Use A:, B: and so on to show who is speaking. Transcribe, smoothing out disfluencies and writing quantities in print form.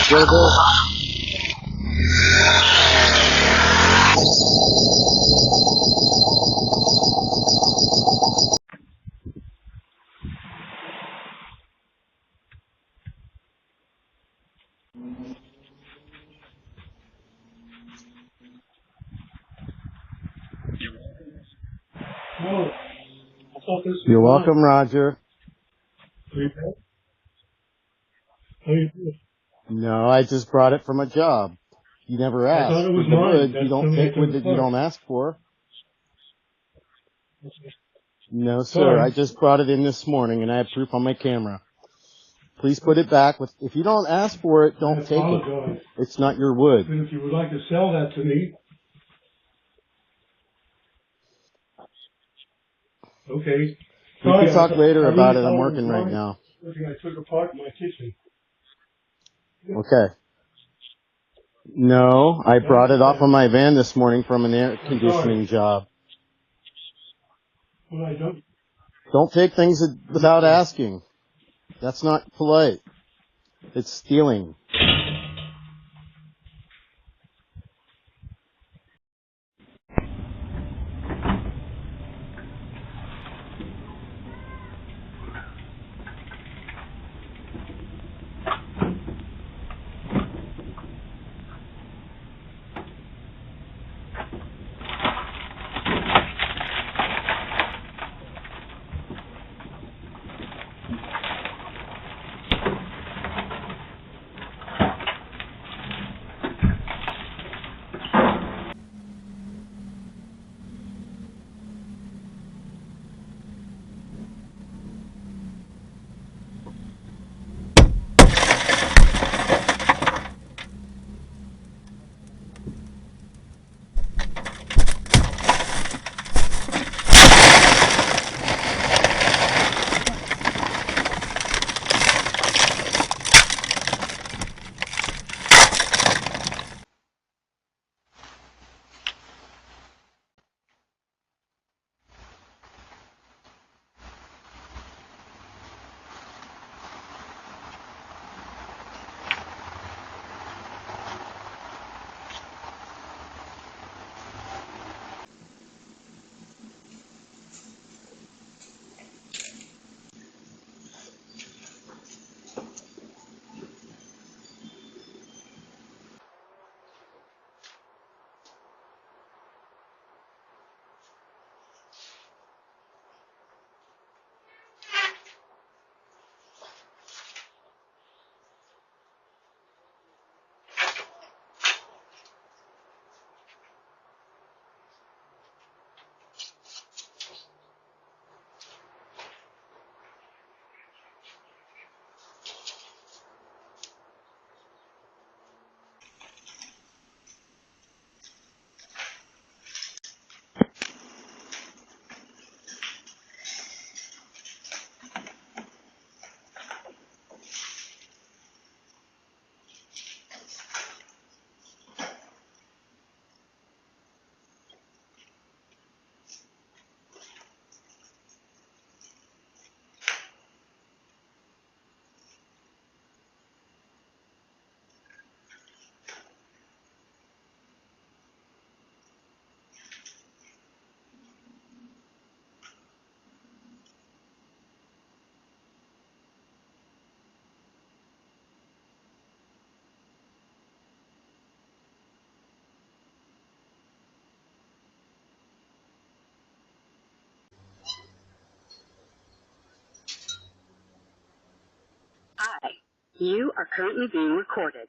A: still there?
B: No, I thought this was
A: You're
B: mine.
A: welcome, Roger.
B: Are you good? How you doing?
A: No, I just brought it from a job. You never
B: I
A: asked.
B: thought it was
A: With the
B: mine.
A: wood,
B: That's
A: you don't
B: something I
A: take
B: took
A: wood that you
B: apart.
A: don't ask for. No, sir.
B: Sorry.
A: I just brought it in this morning, and I have proof on my camera. Please put it back. If you don't ask for it,
B: I
A: don't take it.
B: apologize.
A: It's not your wood.
B: But if you would like to sell that to me, okay.
A: We
B: Sorry,
A: can talk later
B: I
A: about
B: really
A: it. I'm
B: thought it was
A: working right
B: mine.
A: now.
B: Something I took apart in my kitchen.
A: Okay. No, I brought it off of my van this morning from an air conditioning job.
B: Well, I don't.
A: Don't take things without asking. That's not polite. It's stealing.
C: Hi, you are currently being recorded.